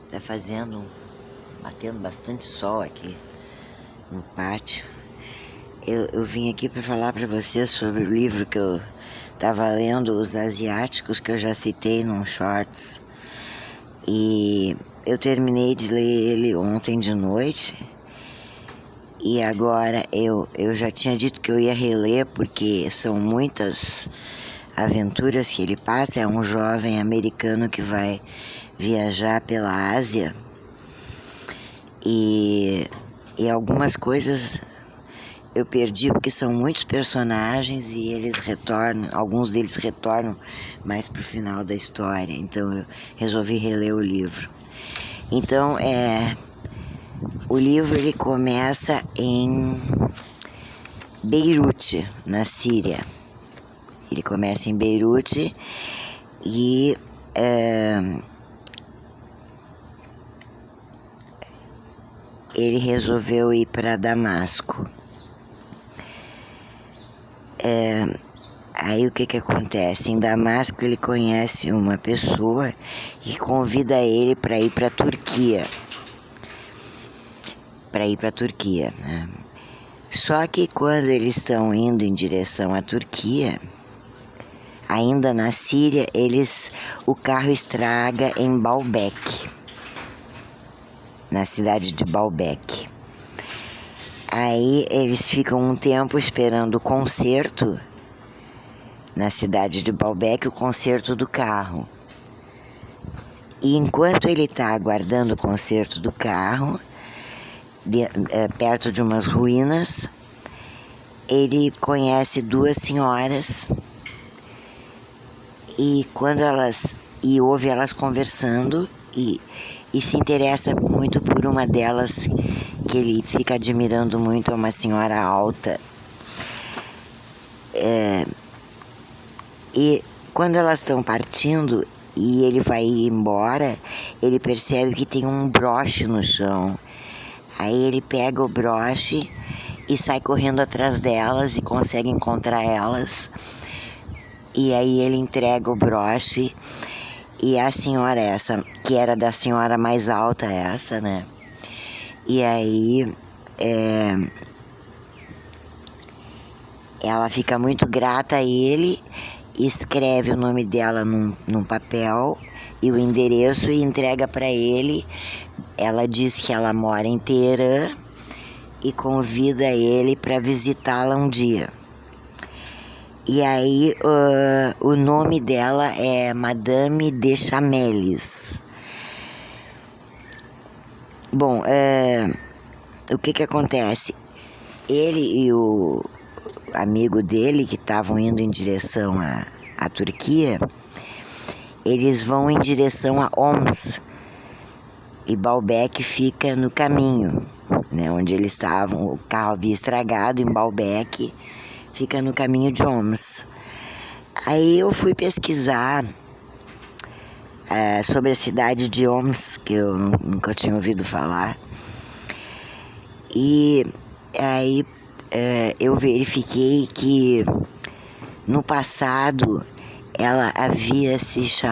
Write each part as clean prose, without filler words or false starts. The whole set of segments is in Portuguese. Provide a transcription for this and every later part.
Tá batendo bastante sol aqui no pátio. Eu vim aqui para falar para vocês sobre o livro que eu tava lendo, Os Asiáticos, que eu já citei num shorts. E eu terminei de ler ele ontem de noite. E agora eu já tinha dito que eu ia reler, porque são muitas aventuras que ele passa. É um jovem americano que vai viajar pela Ásia. E algumas coisas eu perdi porque são muitos personagens e alguns deles retornam mais pro final da história. Então eu resolvi reler o livro. Então o livro ele começa em Beirute, na Síria. Ele começa em Beirute e ele resolveu ir para Damasco. Aí o que acontece? Em Damasco ele conhece uma pessoa que convida ele para ir para a Turquia. Né? Só que quando eles estão indo em direção à Turquia, ainda na Síria, o carro estraga em Baalbek, na cidade de Baalbek. Aí eles ficam um tempo esperando o conserto na cidade de Baalbek, o conserto do carro. E enquanto ele está aguardando o conserto do carro, perto de umas ruínas, ele conhece duas senhoras e ouve elas conversando e se interessa muito por uma delas, que ele fica admirando muito, é uma senhora alta. E quando elas estão partindo e ele vai ir embora, ele percebe que tem um broche no chão. Aí ele pega o broche e sai correndo atrás delas e consegue encontrar elas. E aí ele entrega o broche e a senhora essa, que era da senhora mais alta essa, né? E aí ela fica muito grata a ele, escreve o nome dela num papel e o endereço e entrega para ele. Ela diz que ela mora em Teherã e convida ele para visitá-la um dia. E aí o nome dela é Madame de Chamelis. Bom, o que acontece? Ele e o amigo dele, que estavam indo em direção à Turquia, eles vão em direção a Homs. E Baalbek fica no caminho, né, onde eles estavam. O carro havia estragado em Baalbek, fica no caminho de Homs. Aí eu fui pesquisar sobre a cidade de Homs, que eu nunca tinha ouvido falar. E aí eu verifiquei que no passado ela havia sido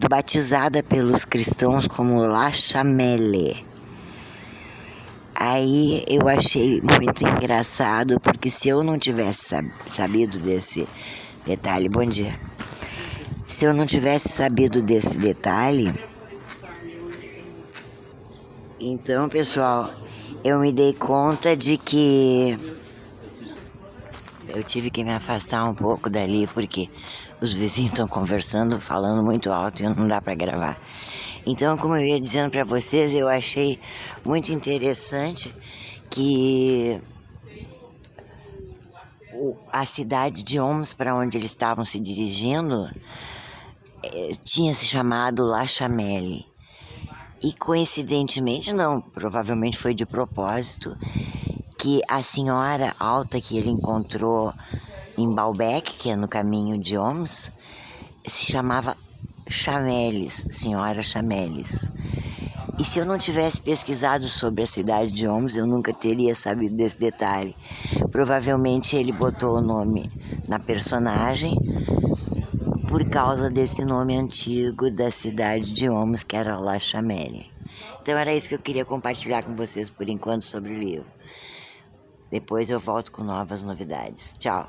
batizada pelos cristãos como La Chamelle. Aí eu achei muito engraçado, porque se eu não tivesse sabido desse detalhe, bom dia. Se eu não tivesse sabido desse detalhe, então, pessoal, eu me dei conta de que eu tive que me afastar um pouco dali, porque os vizinhos estão conversando, falando muito alto e não dá para gravar. Então, como eu ia dizendo para vocês, eu achei muito interessante que a cidade de Homs, para onde eles estavam se dirigindo, tinha se chamado La Chamelle. E coincidentemente, não, provavelmente foi de propósito, que a senhora alta que ele encontrou em Baalbek, que é no caminho de Homs, se chamava Chamelis, senhora Chamelis. E se eu não tivesse pesquisado sobre a cidade de Homs, eu nunca teria sabido desse detalhe. Provavelmente ele botou o nome na personagem por causa desse nome antigo da cidade de Homs, que era La Chamelle. Então era isso que eu queria compartilhar com vocês por enquanto sobre o livro. Depois eu volto com novas novidades. Tchau!